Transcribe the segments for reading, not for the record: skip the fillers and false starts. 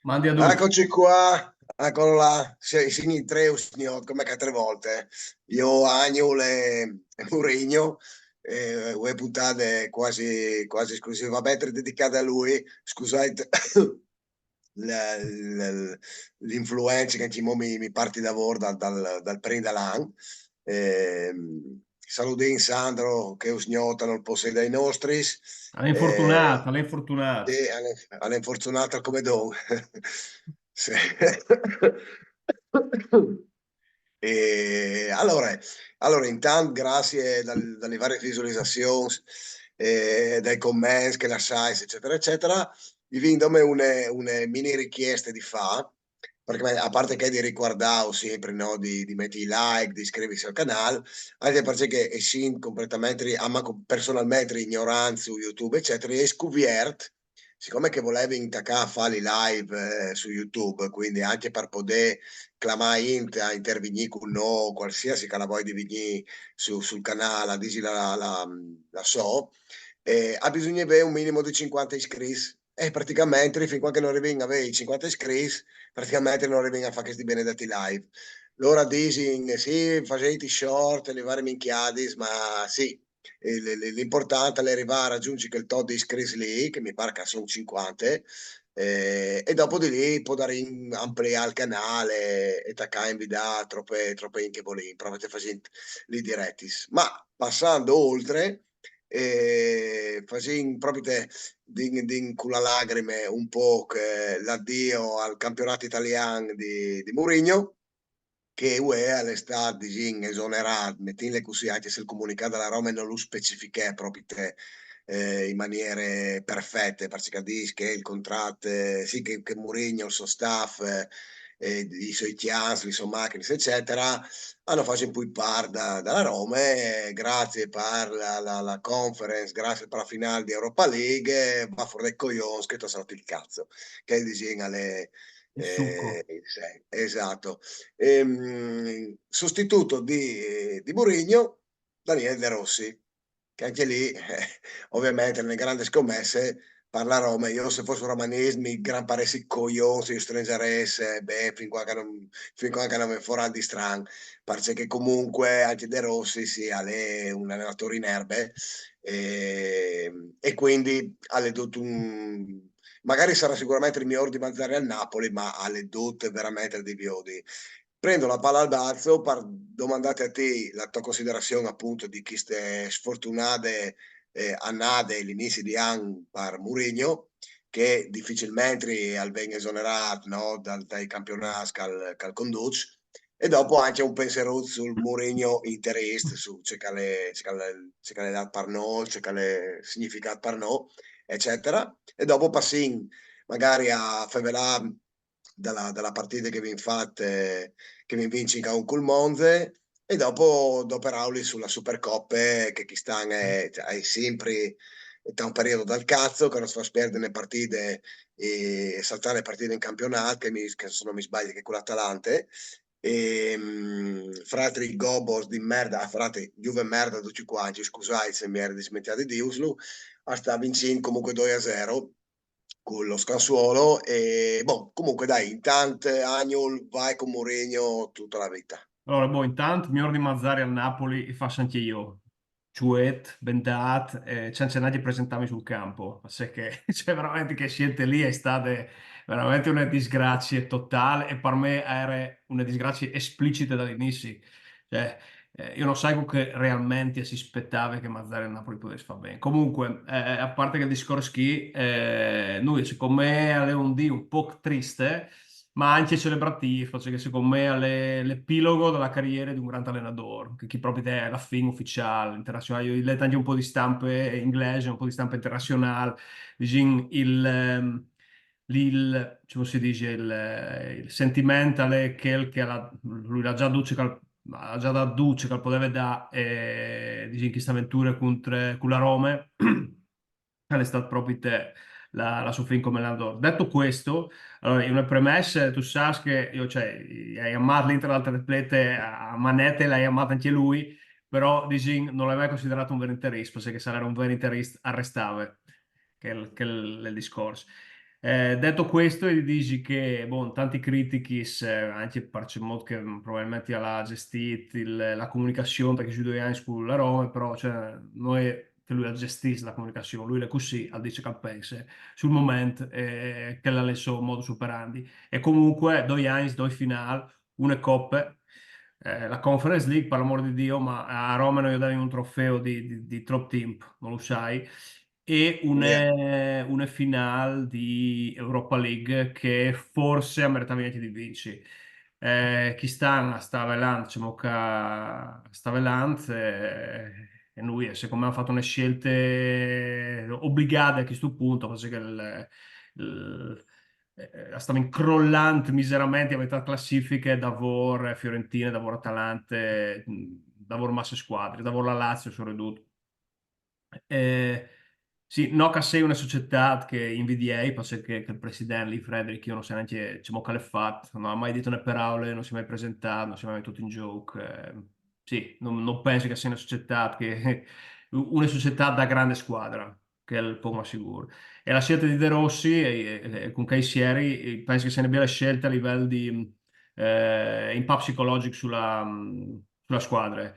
Mandi a Duce. Eccoci qua, eccolo là, segni tre usniot, come che tre volte. Io, Agnol e Mourinho, due puntate quasi esclusivamente dedicate a lui. Scusate l'influenza che mi parti da voi dal Prindalan. Saludin Sandro, che usniota non possede ai nostri. L'ha infortunata, Eh, l'ha infortunata. sì, all'infortunata come Don. Sì. E allora, intanto, grazie dalle varie visualizzazioni, dai commenti che lasciai, eccetera, eccetera, vi vindome una mini richieste di fa, perché a parte che di riguardare sempre, no, di metti i like, di iscriversi al canale, anche perché è sì, completamente, a me personalmente ignoranza su YouTube, eccetera, e scouvert, siccome che volevo intaccare a fare i live su YouTube, quindi anche per poter clamare a intervenire con noi, qualsiasi che la vuoi di venire sul canale, dici la so, ha bisogno di avere un minimo di 50 iscritti. E praticamente, fin quando non arrivi a avere i 50 iscritti, praticamente non arrivi a fare questi benedetti live. Loro dicono, sì, facete i short, le varie minchiadis, ma sì, l'importante è arrivare a raggiungere quel tot di iscritti lì, che mi pare che sono 50, e dopo di lì può dare ampliare il canale e taccare in video troppe che volete, provate a fare lì diretti. Ma passando oltre, facendo proprio con la lacrime un po' l'addio al campionato italiano di Mourinho, che UE all'estate disin esonerato, mettile così anche se il comunicato della Roma non lo specifica proprio te, in maniere perfette, perché dice che il contratto, sì che Mourinho, il suo staff, i suoi chians, le sue macchine, eccetera, hanno fatto un po' parte dalla Roma, grazie per la conference, grazie per la finale di Europa League, va fuori dai coglioni, che ti ha saltato il cazzo, che disin alle... Il succo. sì, esatto. Sostituto di Mourinho, Daniele De Rossi, che anche lì, ovviamente, nelle grandi scommesse, parla Roma. Io se fossi romanese mi gran paressi coglione se io stringeresse, beh, fin qua che non mi fuori di strano, perché comunque anche De Rossi sia un allenatore in erbe, e quindi ha tutto un... Magari sarà sicuramente il miglior di Mazzarri al Napoli, ma ha le tutte veramente di Biodi. Prendo la palla al balzo per domandare a te la tua considerazione appunto di chi ste sfortunate annate all'inizio di anno per Mourinho, che difficilmente al venga esonerato, no, dai campionati che conduce, e dopo anche un pensiero sul Mourinho interista, su c'è che le dato per noi, c'è che le significato per noi, eccetera. E dopo passin magari a favelare dalla partita che vi fate, che vi vinci con col Monze, e dopo Rauli sulla Supercoppe, che chi sta è sempre da un periodo dal cazzo, che non si fa perdere le partite e saltare le partite in campionato, che se non mi sbaglio che è con l'Atalante, e fratri Gobos di merda, frate Juve merda tutti quanti, scusate se mi ero dimenticato di dirlo, sta vincendo comunque 2-0 con lo scansuolo, e boh, comunque dai, intanto Agnol vai con Mourinho tutta la vita. Allora, boh, intanto mi ordini Mazzari al Napoli e faccio anche io. Ciuet, Bendat, Cincinnati presentami sul campo. Ma sai che, cioè, veramente che scelte lì è stata veramente una disgrazia totale e per me era una disgrazia esplicita dall'inizio. Cioè, io non sai che realmente si aspettava che Mazzari al Napoli potesse fare bene. Comunque, a parte che il discorso qui, noi secondo me è un po' triste, ma anche celebrativo, perché secondo me è l'epilogo della carriera di un grande allenatore, che chi proprio è la fin ufficiale, internazionale. Io ho letto anche un po' di stampe inglesi, un po' di stampa internazionale, diciamo, come si dice, il sentimentale lui l'ha già duce ha già da duce che poteva da diciamo, questa avventura con la Roma, è stato proprio te la sua fin come allenatore. Detto questo, allora, in una premessa, tu sai che io, cioè, hai amato l'Inter l'altra atlete a manette, l'hai amato anche lui, però dici, non l'hai mai considerato un vero interista, perché sarebbe un vero interista arrestava, che è il discorso. Detto questo, dici che bon, tanti critichi, anche per il modo che probabilmente ha gestito la comunicazione, perché ci due anni con la Roma, però cioè, noi che lui ha gestito la comunicazione, lui è così, dice che pensa sul momento che l'ha messo modo superandi. E comunque, due anni, due finali, una coppa, la Conference League, per l'amor di Dio, ma a Roma non gli dai un trofeo di top team, non lo sai e Niente. una finale di Europa League che forse meritavi anche di vinci. Chi sta avvelando, diciamo che sta avvelando e lui secondo me ha fatto una scelte obbligate a questo punto, perché stava incrollando miseramente a metà classifiche davvero Fiorentina, davvero Atalante, davvero masse squadre, davvero la Lazio sono ridotto. Eh, sì, Noca sei una società che invidiei, penso che il presidente lì, Frederick, io non so neanche che l'ha fatto, non ha mai detto una parole, non si è mai presentato, non si è mai mettuto in gioco. Sì, non penso che sia una società una società da grande squadra, che è il poco ma sicuro. E la scelta di De Rossi con Caisieri, penso che sia una bella scelta a livello di impatto psicologico sulla squadra.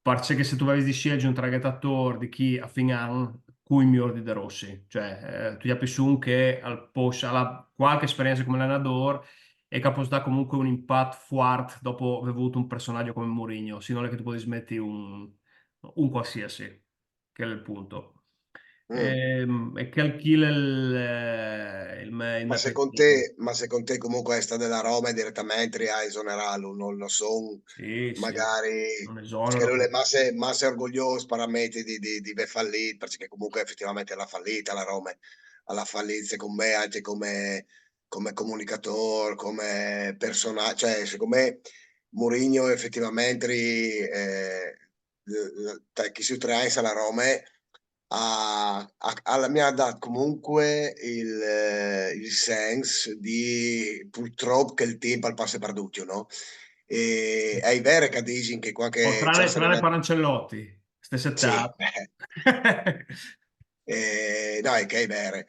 Parce che se tu avessi scelto un traghettatore di chi a fine anno, cui miglior di De Rossi, cioè tu gli su che ha qualche esperienza come allenatore e che può dare comunque un impatto forte dopo aver avuto un personaggio come Mourinho, se non è che tu puoi smetti un qualsiasi, che è il punto. Mm. E calcila il Ma me pensiero. secondo te comunque sta della Roma direttamente a esonerarlo, non lo so, Sì, sì, magari non perché esonero. lui è masse orgoglioso parametri di aver fallito, perché comunque effettivamente l'ha fallita la Roma, l'ha fallita con me anche come comunicatore, come personaggio, cioè secondo me Mourinho effettivamente chi si trae alla Roma mi ha dato comunque il senso di purtroppo che il tempo al passo è perduto, no? E è vero che dici che Oh, qualche tranne Parancellotti, stessa sì, età. no, è che è vero,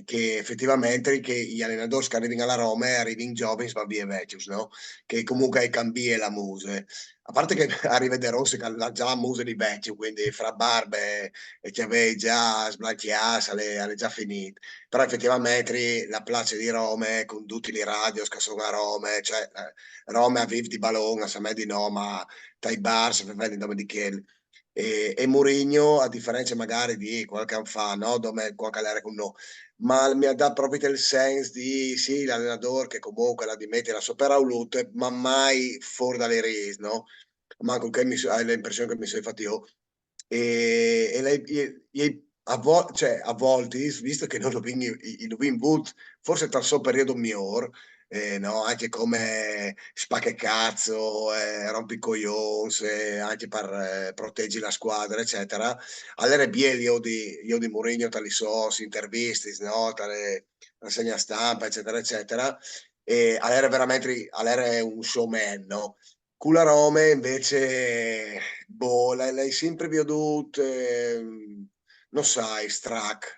che effettivamente che gli allenatori che arrivano alla Roma arrivano giovani, va via vecchi, no? Che comunque cambia la muse. A parte che arriva De Rossi che ha già muse di vecchio, quindi fra barbe e che aveva già sblanchiato, è già finito. Però effettivamente la place di Roma, con tutti i radio che sono a Roma, cioè Roma a vive di ballone, a me di no, ma dai bar, se vedi il nome di Kelly. E Mourinho, a differenza magari di qualche anno fa, no? Dove qualche allenatore con no, ma mi ha dato proprio il senso di sì, l'allenatore che comunque la dimette la sopra aulute, ma mai fuori dalle rese, no? Manco che hai l'impressione che mi sono fatto io. E lei, cioè, a volte, visto che non lo vinc lo vinc but, forse tra il suo periodo migliore, no? Anche come spacca cazzo, rompicoglions, anche per proteggi la squadra, eccetera. Allora, Biel, io di Mourinho, tali so, interviste, no? Tale rassegna stampa, eccetera, eccetera. E allora veramente, allora è un showman, no? Con la Roma invece, boh, l'hai sempre veduto, non sai, strac,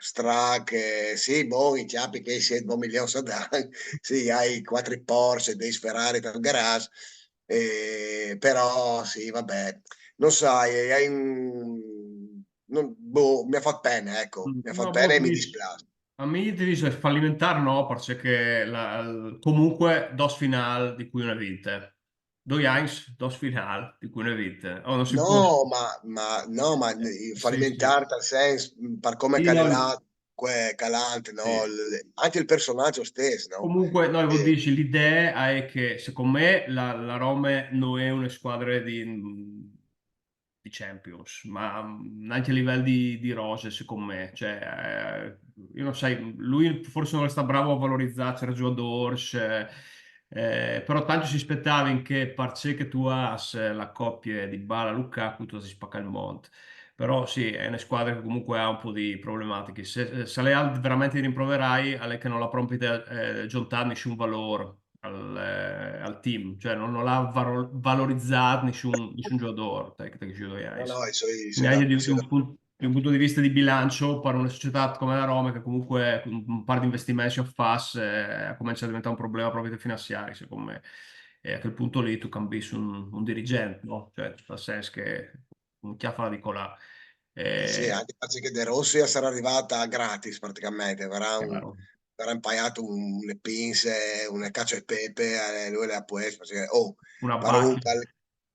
sì, boh, i chiappi che si è 2 milioni a dare, sì, hai 4 Porsche, dei Ferrari dal garage, però sì, vabbè, non sai, boh, mi ha fatto pena, ecco, mi ha fatto No, boh, pena e ti mi dici, dispiace. a me ti dice fallimentare no, perché comunque dos final di cui una vita. Due Heinz, dos final di cui una vita. Oh, non si può. No, no, ma Sì, sì. fallimentare nel senso, per come è Sì, no, calilato, calante, no? sì. Anche il personaggio stesso, no? Comunque, no, io Eh, dici, l'idea è che secondo me la Roma non è una squadra di Champions, ma anche a livello di rose, secondo me. Cioè, io non sai, lui forse non sta bravo a valorizzare certi giocatori, però tanto si aspettava in che parce che tu hai la coppia di Bala-Lukaku, tu si spacca il monte. Però sì, è una squadra che comunque ha un po' di problematiche. Se lei ha veramente rimproverai, è lei che non la prompite giuntare nessun valore al team, cioè non l'ha valorizzato nessun giocatore, te che ci no, dovrai. no, Neanche sono di un d'accordo. punto. un punto di vista di bilancio per una società come la Roma, che comunque un par di investimenti FAS comincia a diventare un problema proprio finanziario, secondo me. E a quel punto lì tu cambi su un dirigente, no? Cioè, nel senso che un chiaffa di colà. Sì, Eh, anche perché De Rossi sarà arrivata gratis praticamente, è vero. verrà impaiato le pinze, una cacio e pepe, lui le ha puesto, perché, oh, Una bacchia. parunca,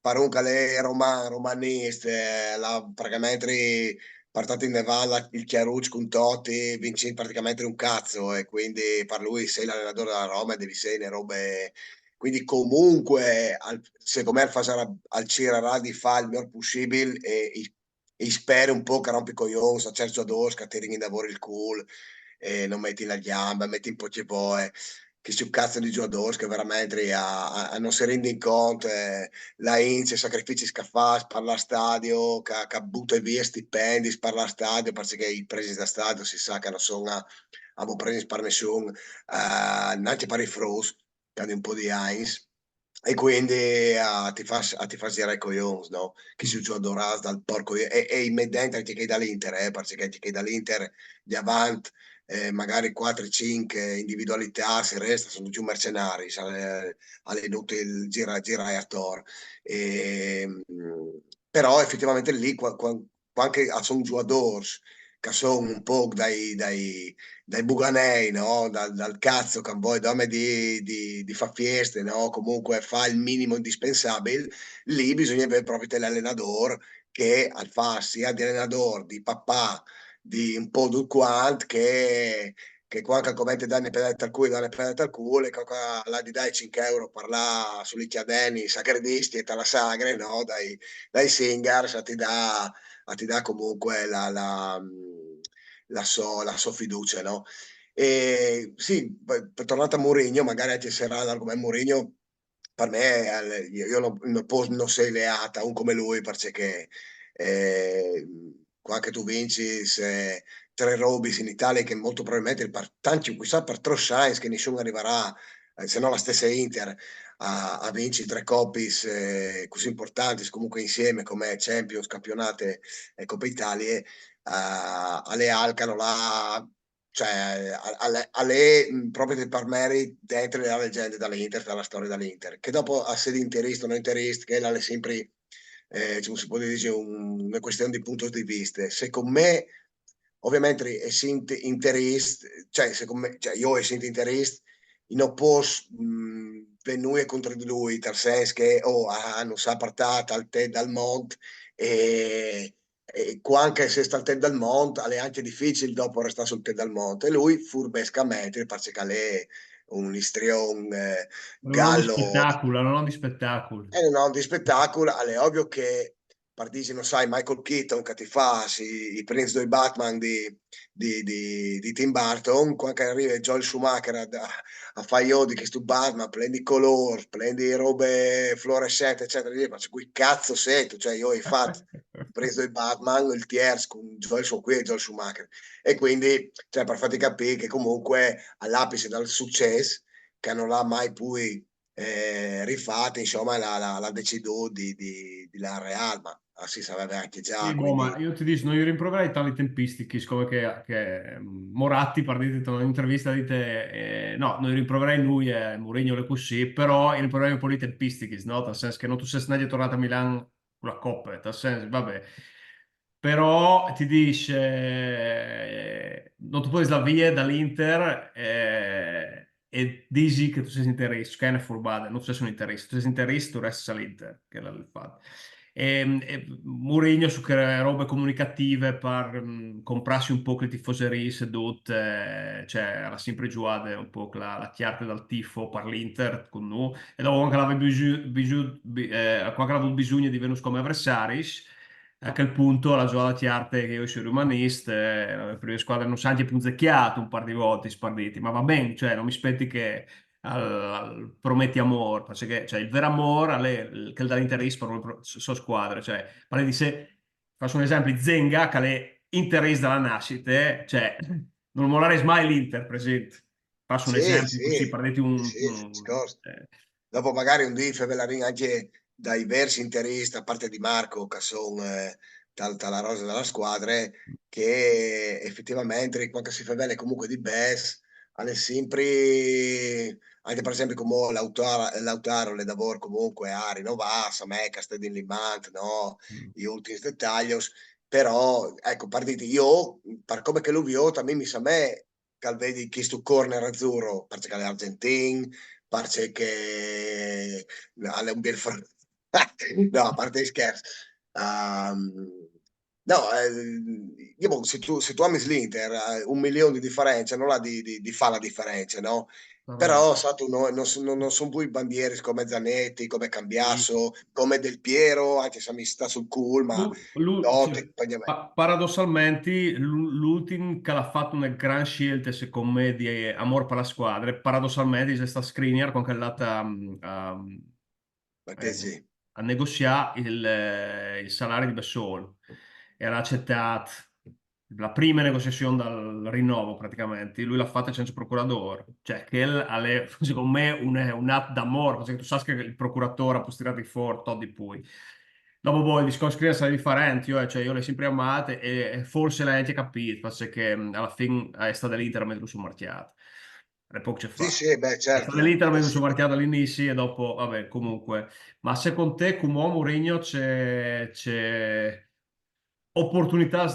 parunca le romaniste, la, praticamente portato in Nevada il Chiarucci con Totti, vinci praticamente un cazzo e quindi per lui sei l'allenatore della Roma e devi sei le robe. Quindi comunque, secondo me, farà al Cirarà di fare il miglior possibile e speri un po' che rompi coglioni a Sergio Adors, che ti ringhi da il cool, e non metti la gamba, metti un po' di poi, che si un cazzo di giocatori che veramente non si rende in conto, la Ince, i sacrifici che fa, parla a stadio, che butta via stipendi, parla a stadio, perché i presi da stadio si sa che non sono a presi per nessuno, neanche per i frus, che hanno un po' di Heinz. E quindi ti fa girare i coglioni, no? Che si Mm. gioca dal porco e in dentro anche che dall'Inter, perché anche che dall'Inter di avanti magari 4-5 individualità, se resta sono giù mercenari, alle inutili gira e attor. E, però effettivamente lì anche sono giocatori che sono un po' dai buganei, no? Dal cazzo che poi dome di fa fieste, no? Comunque fa il minimo indispensabile, lì bisogna avere proprio l'allenatore che fa sia di allenatore, di papà, di un po' di quant che quando commette danni pedate al culo, danni pedate al culo, e qua la di dai 5 euro per là sugli chiadenni sagredisti e te la sagre, no? Dai singers ti dà comunque la sua fiducia, no? E sì, tornando a Mourinho, magari anche se era l'argomento Mourinho, per me io non sei leata, un come lui, perché eh, qua che tu vinci se tre robis in Italia che molto probabilmente tanti chissà per Tro Sainz che nessuno arriverà se no la stessa Inter a vincere tre coppis così importanti comunque insieme come Champions, campionate e Coppa Italia alle Alcano là cioè proprio per me dentro le leggende dall'Inter, dalla storia dall'Inter che dopo a sedi interista o non interista che è sempre come si può dire, una questione di punto di vista. Secondo me, ovviamente, essendo interista, cioè, secondo me, cioè, io essendo interista, non posso venire contro di lui, nel senso che non sa partata al te dal monte e anche se sta al te dal monte, è anche difficile dopo restare sul te dal monte. E lui furbescamente, perché è un istrion Non di gallo spettacolo, non di spettacolo. no, di spettacolo, è ovvio che partiti, non sai, Michael Keaton che ti fa i Prince dei Batman di Tim Burton, quando arriva Joel Schumacher a fare io di questo Batman, prendi color, prendi robe fluorescenti, eccetera, ma qui cazzo sei tu, cioè io ho fatto il Prince dei Batman, il Tiers con Joel, sono qui e Joel Schumacher. E quindi, cioè, per farti capire che comunque all'apice del successo, che non l'ha mai poi rifate, insomma, la decido di la Real, ma si sapeva anche Sì, già, boh, ma quindi io ti dico, non io rimproverei tali tempistiche, siccome Moratti, partite in un'intervista, dite, no, non rimproverei lui e Mourinho le così, però rimproverei un po' le tempistiche, no? Nel senso che non tu sei mai tornato a Milano con la Coppa, nel senso, vabbè. Però ti dice, non ti puoi slavare dall'Inter e dici che tu sei interista, che è una furbata, non sei un interista, tu sei interista, tu resti all'Inter, che è il fatto. E Mourinho su che robe comunicative per comprarsi un po' che le tifoserie sedute, cioè era sempre giocata un po' la chiarte dal tifo per l'Inter con noi e dopo anche aveva quando aveva bisogno di venire come avversari a quel punto la giocata chiarte che io sono rimanista le prime squadre non sanno più punzecchiato un par di volte spartiti ma va bene cioè non mi aspetti che prometti amore, perché cioè, il vero amore è che dall'interista per sua squadra, cioè, parli di se, faccio un esempio, Zenga che è interista dalla nascita, cioè, non mollare mai l'Inter, presente. Faccio un sì, esempio così, sì, parleti sì, sì, discorso. Dopo magari un dì Fevelin anche dai versi interisti, a parte di Marco, che sono la rosa della squadra, che effettivamente quando si fa bene comunque di best, alle sempre, anche per esempio come Lautaro le lavoro comunque a rinnovare, a me, Castedin Limant, no, Mm. gli ultimi dettagli, però ecco, partiti io, per come che lo vedo, a me mi sa me, che vedi chi stu corner azzurro, perché che l'Argentin, perché che alle un bel no, a parte gli scherzi. No, io, se tu ami l'Inter, 1 milione di differenza, non la di fa la differenza, no? Però, Però, sa, tu, non sono più i bandieri come Zanetti, come sì. Cambiasso, come Del Piero, anche se mi sta sul cool, ma Cioè, Totti, accompagnamento. paradossalmente, l'ultimo che l'ha fatto una gran scelta, secondo me, di amor per la squadra, paradossalmente c'è sta Skriniar con che è andata Perché eh, sì. a negoziare il salario di Bessol. Era accettato la prima negoziazione dal rinnovo praticamente. Lui l'ha fatta senza procuratore. Cioè, che secondo me un atto d'amore, perché tu sai che il procuratore ha posto tirare fuori, Toddy poi. Dopo poi il discorso qui sarà differente, cioè, io le ho sempre amate e forse l'hai anche capito, perché alla fine è stata l'Inter a metterlo sul marchiato. E poco c'è Sì, fa. sì, beh, È stata l'Inter certo. a Beh, metterlo sul sì. marchiato all'inizio e dopo, vabbè, comunque. Ma secondo te, come uomo Mourinho c'è opportunità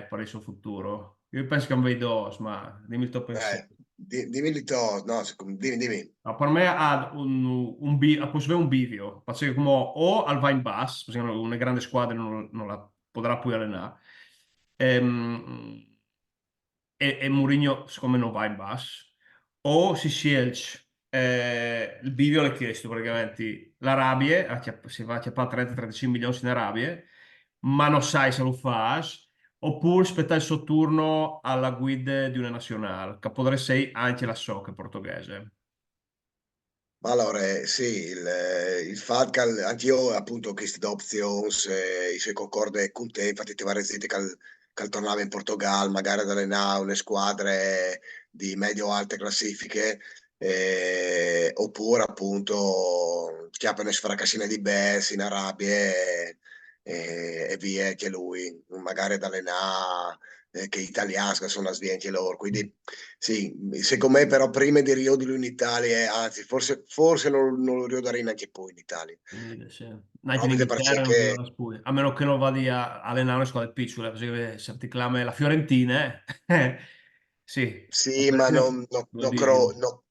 per il suo futuro? Io penso che non vedo, ma dimmi il tuo pensiero. Dimmi il to, no, dimmi. No, per me ha può essere un bivio, perché come o al va in basso, perché una grande squadra non la potrà più allenare, ehm, e Mourinho secondo me non va in basso, o si sceglie il bivio l'ha chiesto praticamente l'Arabia, si va a chiappare 30-35 milioni in Arabia, ma non sai se lo fa, oppure aspettare il suo turno alla guida di una nazionale, che potrebbe essere anche la soccer portoghese. Ma allora, sì, il fatto che anch'io appunto ho chiesto opzioni, i suoi concorde con te, infatti ti va a dire che tornava in Portogallo, magari ad allenare le squadre di medio-alte classifiche, oppure appunto chiappano sfracassine di Bess in Arabia e via che lui, magari ad allenare che italiano, che sono la svienti loro, quindi sì, secondo me però prima di Rio di lui in Italia, anzi forse non lo riuderei neanche poi in Italia, Sì. Anche in proprio perché Inghilterra non vedo che, la spugna, a meno che non vada a allenare una squadra piccole, perché se ti clama la Fiorentina, sì, la sì, ma Fiorentina non no, vuol dire...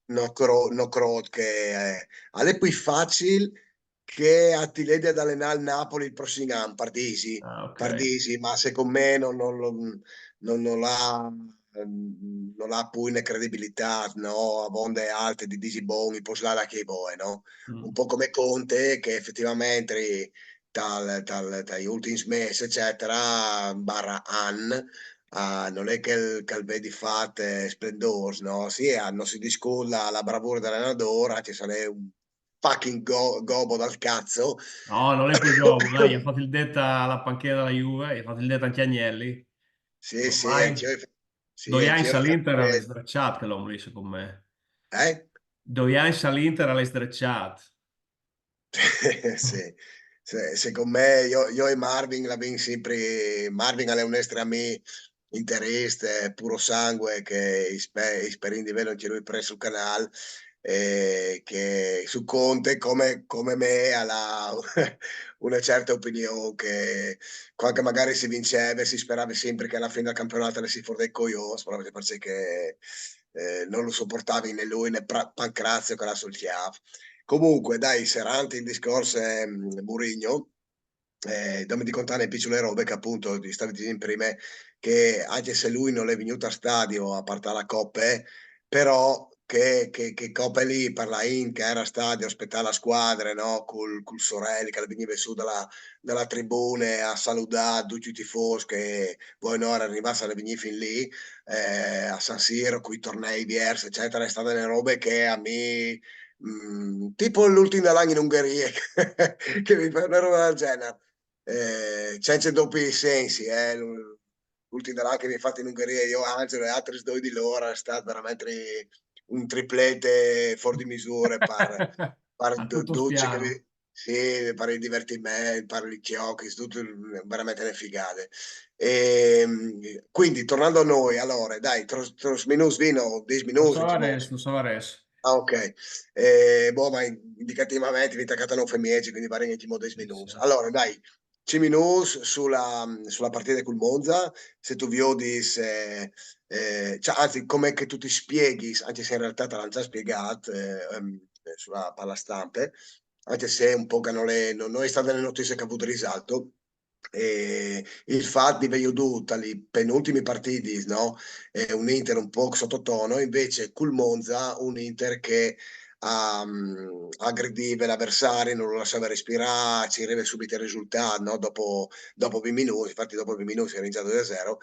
no creo che è più facile che a ti vede ad allenare il Napoli il prossimo anno, Ah, ok. Pardisi, ma secondo me non ha non ha poi una credibilità, no? A vonde alte di Disi Boni, può slare che vuoi, no? Un Mm. po' come Conte, che effettivamente dagli ultimi mesi, eccetera, barra Ann, non è che il vedi fatte splendoroso, no? Sì, non si disculla la bravura dell'allenatore, ci sarà un fucking gobo dal cazzo. No, non è quel gioco, dai, ha fatto il detta alla panchina della Juve, ha fatto il detta anche Agnelli. Sì, sì, Ormai, sì, 2 anni anch'io all'Inter alle sdrecciate che l'uomo lì, secondo me. eh? 2 anni all'Inter alle sdrecciate. Sì. Secondo me, io e Marvin l'abbiamo sempre. Marvin è un essere a me interesse, puro sangue, che spero di vedere anche lui presso il canale. Che su Conte, come me, ha una certa opinione. Che quando magari si vinceva, si sperava sempre che alla fine del campionato ne si fuori dei coglioni, proprio perché non lo sopportavi né lui né Pancrazio che era sul chiavo. Comunque, dai, serante il discorso è Mourinho, dammi di contare le piccole robe che appunto ti stavi dicendo prima, che anche se lui non è venuto a stadio a parte la Coppa, però che Coppa è lì per la In, che era a stadio a aspettare la squadra, no? Col Sorelli che veniva su dalla tribuna a salutare tutti i tifosi che voi non arrivassero a venire fin lì, a San Siro, con i tornei diversi, eccetera, è stata una robe che a me tipo l'ultimo dell'anno in Ungheria che mi fa una roba del genere senza doppi sensi l'ultimo dell'anno che mi ha fatto in Ungheria io Angelo e altri due di loro è stato veramente un triplete fuori di misure per A tutto 12 spiano. sì, parli di divertimento, parli di giochi, tutto veramente le figate. Quindi, tornando a noi, allora, dai, tros minuti, vino, 10 Lo minuti, Savares, lo Savares. ah, ok. Boh, ma indicativamente vi attaccate a femieci, quindi va in 10 Sì, sì. minuti. Allora, dai, 5 minuti sulla partita col Monza, se tu vi odis, cioè, anzi, come che tu ti spieghi, anche se in realtà te l'hanno già spiegato sulla palla stampe, anche se un po' che non è stata le notizie che ha avuto risalto, il fatto di Veiudù, tali penultimi partiti, no? Un Inter un po' sottotono, invece col Monza un Inter che aggrediva l'avversario, non lo lasciava respirare, ci arriva subito il risultato, no? Dopo 20 minuti, infatti dopo 20 minuti si è iniziato 2-0.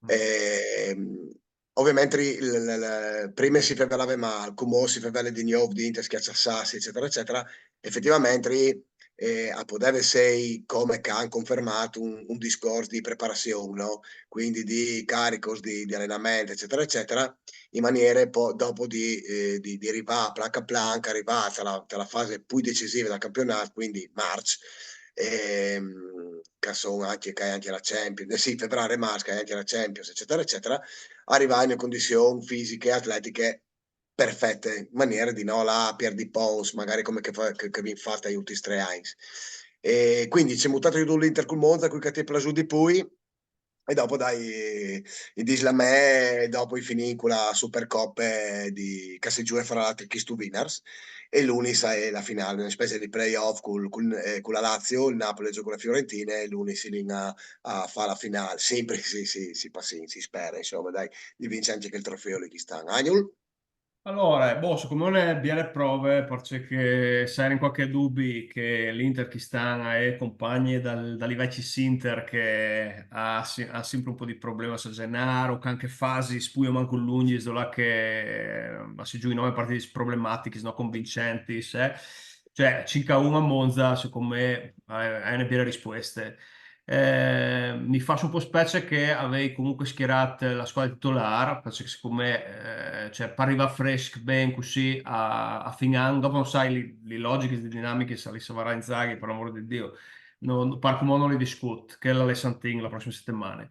Ehm, Ovviamente prima si faceva male, come si faceva di nuovo di Inter schiacciassassi, eccetera, eccetera. Effettivamente a Podeve 6 come che hanno confermato un discorso di preparazione, no? Quindi di carico di allenamento, eccetera, eccetera, in maniera poi dopo di arrivare planca a planca, arrivare alla fase più decisiva del campionato, quindi March, che sono anche la Champions, sì, febbraio e marzo, che è anche la Champions, eccetera, eccetera, arrivare in condizioni fisiche e atletiche perfette, in maniera di no, la perdi Pons, magari come che vi fate agli ultimi 3 anni. E quindi c'è mutato di l'Inter col Monza, qui che ti è piaciuto di più, e dopo dai, i Dislamè, dopo i finì con la Supercoppa di Cassegiù e fra l'altro Kiss Winners, e l'Unis è la finale, una specie di playoff con la Lazio, il Napoli gioca con la Fiorentina e l'Unis si lì a fare la finale. Sempre si passi, si spera, insomma, dai, di vincere anche il trofeo di chi sta. Agnul? Allora, boh, secondo me belle prove, perché se in qualche dubbio che l'Inter chi sta è compagni dagli vecchi Sinter che ha sempre un po' di problema a Gennaro, che anche fasi spuio manco l'Ugnis, là che ma si giù in 9 partite problematiche, no convincenti, cioè 5-1 a Monza, secondo me è una belle risposte. Mi fa un po' specie che avevi comunque schierato la squadra titolare, perché secondo me cioè, pariva fresh ben così a fine anno. Dopo non sai le logiche, le dinamiche, se li saprà Inzaghi, per amore di Dio. Non, par come non li discuto, che è l'Alessandrin la prossima settimana.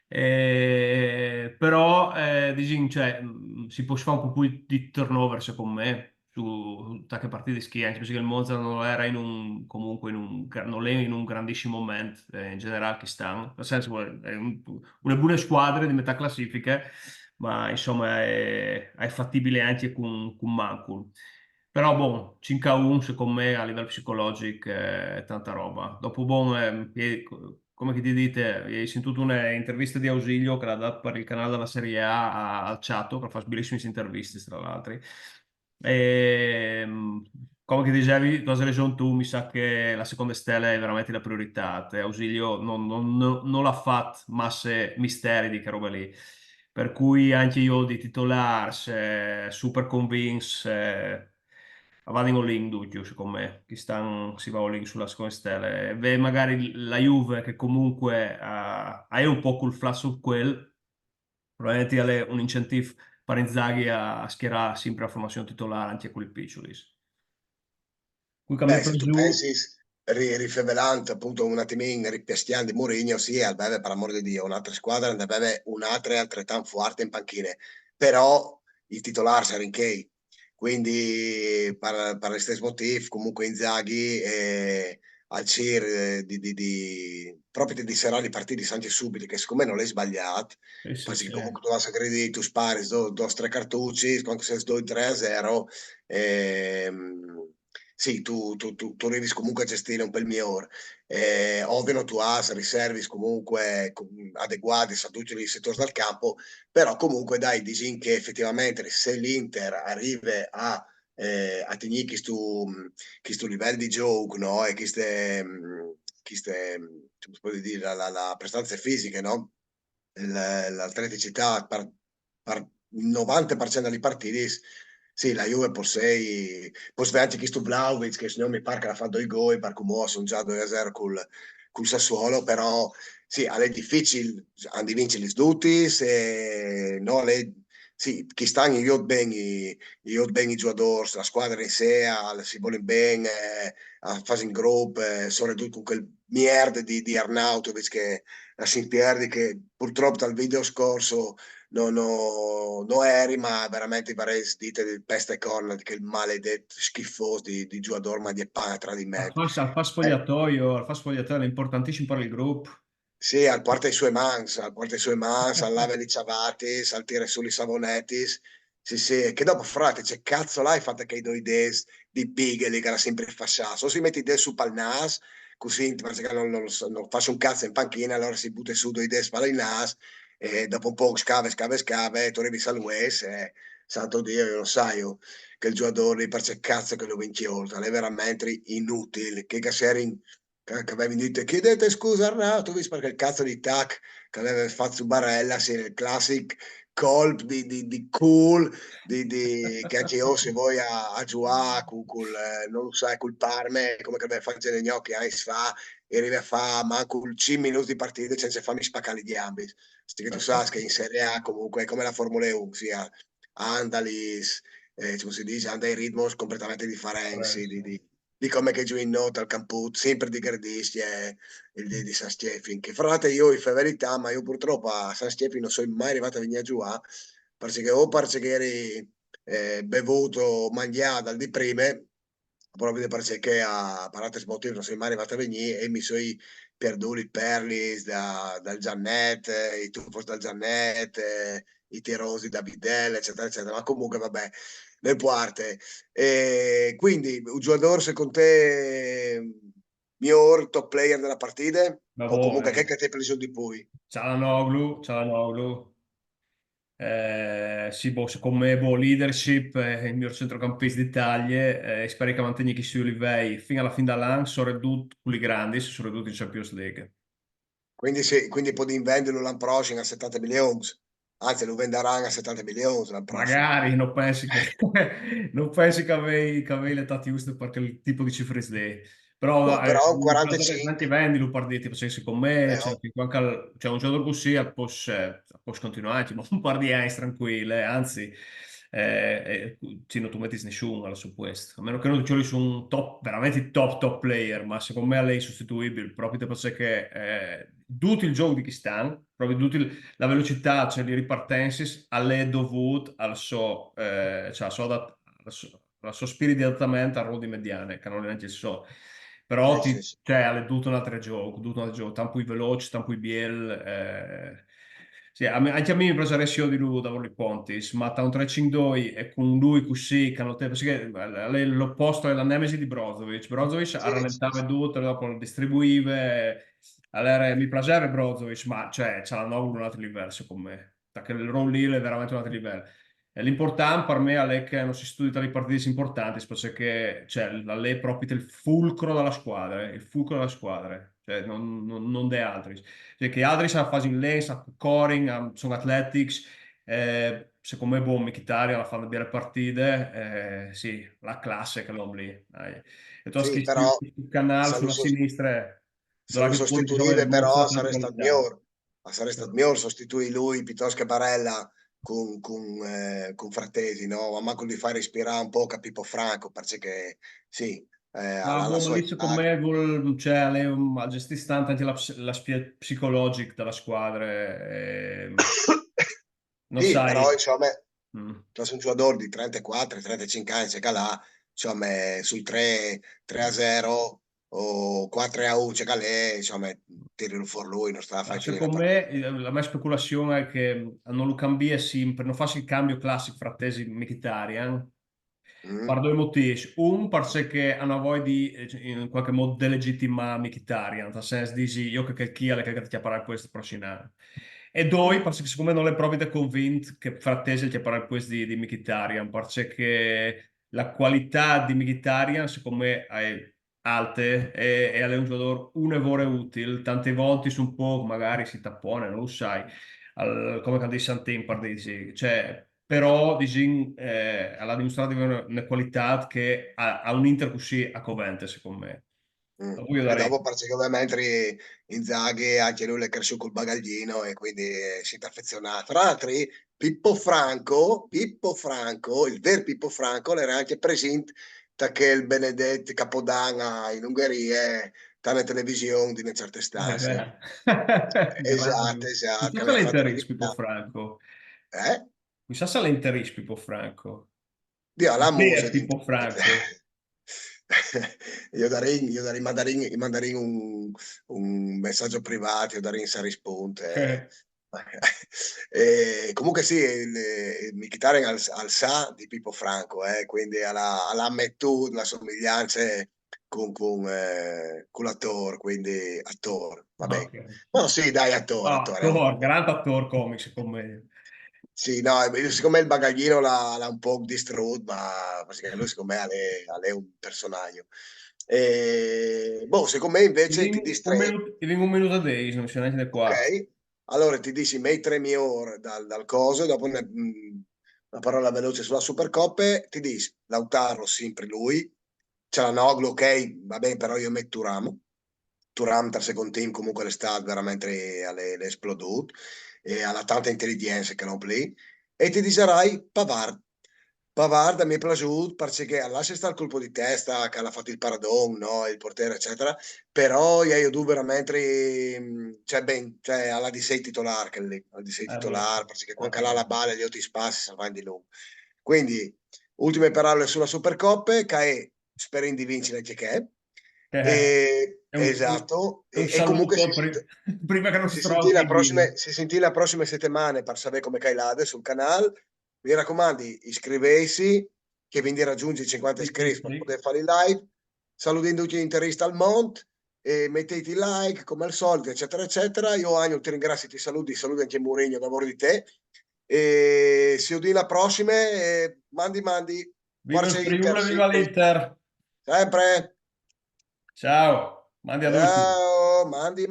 Però diciamo, cioè, si può fare un po' più di turnover secondo me su tante partite di ski, anche perché il Monza non era comunque non è in un grandissimo momento in generale che stanno, nel senso è una buona squadra di metà classifiche, ma insomma è fattibile anche con Mancul. Però boh, 5-1 secondo me a livello psicologico è tanta roba. Dopo boh, come che ti dite, hai sentito un'intervista di Ausilio che l'ha dato per il canale della Serie al Chato, che fa bellissime interviste tra l'altro. E, come che dicevi, cosa hai ragione tu, mi sa che la seconda stella è veramente la priorità. Ausilio non l'ha fatto masse misteri di che roba lì. Per cui anche io di titolare, super convinto, vado all in dubbio, secondo me, si va all in sulla seconda stella. E beh, magari la Juve che comunque ha un po' col flash su quel, probabilmente è un incentivo per Inzaghi a schierare sempre la formazione titolare anche con i piccoli. Qui che mi Beh, per se tu giù, pensi, rifevelante appunto un attimino, ripiastiando di Mourinho, sì, Albeve, per amore di Dio, un'altra squadra, Albeve un'altra altrettanto forte in panchine, però il titolare sarà in Kay, quindi per lo stesso motivo comunque Inzaghi al CIR proprio di serrare i partiti anche subito, che secondo me non è sbagliato, sì, sì, perché sì. comunque tu vas a credere, tu spari due o tre cartucci, quando sei 2-3-0, sì, tu arrivi comunque a gestire un po' il migliore. Ovvio, tu hai riservi comunque adeguati a tutti i settori del campo, però comunque dai, dici che effettivamente se l'Inter arriva a tenere questo livello di gioco, no? E come si può dire, la prestanze fisiche, no? L'atleticità per il 90% delle partite, sì, la Juve può anche questo Vlahovic, che se non mi pare che ha fatto i gol, per come sono già 2-0 col Sassuolo, però sì, è difficile, hanno di vincere gli tutti, se no, sì, chi sta io ben i giocatori, la squadra in sé, si vuole bene, a fase in group, soprattutto con quel merde di Arnautovic che la si pierde, che purtroppo dal video scorso non eri, ma veramente pare dite del peste corna, che il maledetto schifoso di giocatore, ma di pane tradimento. Eh, Al fast spogliatoio è importantissimo per il gruppo. sì, al porta i suoi mans, al lave di ciabatis, al tira sugli savonetis. Sì, sì, che dopo, frate, c'è cazzo là, hai fatto che i due des di Bigeli che era sempre fasciato. O si metti i des su pal nas, così, perché non faccio un cazzo in panchina, allora si butta su due des pal il nas, e dopo un po' scave, tu arrivi al West, e santo Dio, io lo sai, io, che il giocatore, per c'è cazzo che lo vinci oltre, è veramente inutile, che sei che avevi detto chiedete scusa Arnautovic perché il cazzo di tac che aveva fatto Barella sì, il classic colp di cool che anche io se vuoi a giocare non lo sai col Parme come che aveva fatto gli gnocchi anni fa e arrivi a fare manco 5 minuti di partita senza farmi spaccare gli ambi sti che tu sai che in Serie A comunque è come la Formula 1 sia Andalis come si dice, hanno dei ritmi completamente differenti di come che giochi in nota al Camput, sempre di Gardischi e il di San Stefano. Che frate io, fa verità, ma io purtroppo a San Stefano non sono mai arrivato a venire a giocare, perché eri bevuto, mangiato dal di prima, proprio perché a parate motivi non sono mai arrivato a venire e mi sono perduto i perlis dal Giannet, i tuffos dal Giannet, i tirosi da Videl, eccetera, eccetera. Ma comunque, vabbè, le parte. E quindi, un giocatore secondo te miglior top player della partita? O Vabbè, comunque che te preso di poi? Cialanoglu. Sì, boh, secondo me, boh, leadership, il mio centrocampista d'Italia, spero che mantenga questo livello fino alla fine dell'anno, soprattutto quelli grandi, soprattutto in Champions League. Quindi può venderlo l'anno prossimo a 70 milioni. Anzi, lo venderanno a 70 milioni l'anno prossimo. Magari non pensi che, non pensi che avevi le tati giuste per quel tipo di cifre lì. Boh, Però però un il giocatore senti 45, vendi lo partiti, perché secondo me oh, c'è un giocatore così può continuare, ma un par di anni tranquille, anzi sì, non tu metti nessuno alla su questo, a meno che non ci sono un top, veramente top player, ma secondo me lei è insostituibile, proprio perché tutto il gioco di chi stanno, proprio tutto la velocità, cioè di ripartenze, è dovuta cioè, al suo spirito di adattamento al ruolo di mediane, che non è neanche il so. Però sì, sì, sì. cioè, è tutto un altro gioco, tutto un altro gioco, tanto più veloce, tanto più biel. Sì, anche a me mi piacerebbe io di lui da i Pontis, ma tra un 3-5-2 e con lui così, che hanno perché l'opposto è la nemesi di Brozovic. Brozovic Sì, sì, rallentava sì. tutto, dopo lo distribuiva. Allora, mi piaceva Brozovic, ma cioè, c'è la Noglu un altro livello, secondo me. Perché il ruolo lì è veramente un altro livello. E l'importante per me è che non si studi tra le partite importanti, perché cioè, lei è proprio il fulcro della squadra, il fulcro della squadra, cioè, non de altri. Cioè, che altri sa fare in lane, sa coring, sono athletics, secondo me, boh, Mkhitaryan la fanno bene partite, sì, la classe che l'ho lì. Dai. E tu hai Sì, scritto però il canale se lo, sulla sos- sinistra, se dove lo che può sostituive dimostrare però tanta sarebbe stato qualità. migliore. Ma sarebbe stato migliore sostituire lui piuttosto che Barella con Frattesi, no? Ma manco di fare ispirare un po' a Pippo Franco, perché sì, Ah, alla boh, ma sua lì secondo età. me cioè, lei gestisce tanto anche la psicologica della squadra. Non Sì, sai. però insomma, Mm. se un giocatore di 34, 35 anni, che là, insomma, sul 3-0 o 4-1, c'è che lì, insomma, tirano fuori lui, non sta a Ma fare finire la secondo me, partita. la mia speculazione è che non lo cambia sempre, non faccia il cambio classico frattesi Mkhitaryan. Per Mm? due motivi. Un, perché hanno voglia di in qualche modo delegittimare Mkhitaryan, nel senso dici io che chi è che ti parlare questo prossimo anno. E due, Mm. perché secondo me non è proprio convinto che frattesi ti parlare questo di Mkhitaryan, perché la qualità di Mkhitaryan secondo me è alte e è un giocatore un evore utile, tante volte su un po' magari si tappone, non lo sai come quando dice Santin, dici, cioè, però dici, ha dimostrato di avere una qualità che ha un Inter così a Covente, secondo me. Mm. Lo voglio E dare. dopo praticamente Inzaghi anche lui è cresciuto col bagaglino e quindi si è affezionato. Tra l'altro, Pippo Franco, il vero Pippo Franco, era anche presente che il Benedetto Capodanno in Ungheria, nella televisione di una certa stanza. Beh. Esatto, Grande. esatto, Chissà mi se ha fatto l'interis Pippo venire. Franco. Eh? Chissà se l'interis Pippo Franco. Dio, la Per musica. Pippo Franco. Io darei mandarin un messaggio privato, io darei in risponde. Comunque sì, mi chitarren al sa di Pippo Franco, quindi alla metà la somiglianza con l'attore, quindi attore, va bene. Ok. No, sì, dai, attore, Ah, attore. Thor, grande attore comico, secondo me. Sì, no, secondo me il bagaglino l'ha un po' distrutto, ma perché lui secondo me è un personaggio. Boh, secondo me Ti invece ti vengo un distrae, minuto, ti vengo un minuto a days, non c'è neanche da qua. ok? Allora ti dici mei 3 ore dal coso, dopo una parola veloce sulla Supercoppe, ti dici Lautaro, sempre lui, c'è la Noglu, ok, va bene, però io metto Turam. Turam dal secondo team comunque l'estate veramente le esplodut e ha tanta intelligenza che non play e ti dicerai Pavard. Pavard mi è piaciuto perché lascia stare il colpo di testa che ha fatto il paradon, no? Il portiere eccetera, però io devo veramente cioè ben cioè alla di sei titolare che lì alla di sei Allora, titolare perché quando allora. ha la palla gli altri spazi si vanno di lungo, quindi ultime parole sulla Supercoppe che è spero di vincere che è È un, esatto, è un e comunque saluto prima che non si trovi in giro. si sentì le prossime settimane per sapere come cailade sul canale. Mi raccomandi, iscrivesi, che quindi raggiungi i 50 Sì, sì, iscritti per sì. poter fare il live. Salutando tutti gli interisti al mondo, e mettete il like come al solito, eccetera, eccetera. Io, Agno, ti ringrazio, ti saluto anche Mourinho, lavoro di te. E se udì la prossima, mandi, Viva il forza Inter, Friuli, sì, viva l'Inter. sempre. Ciao, mandi a tutti. Ciao, mandi.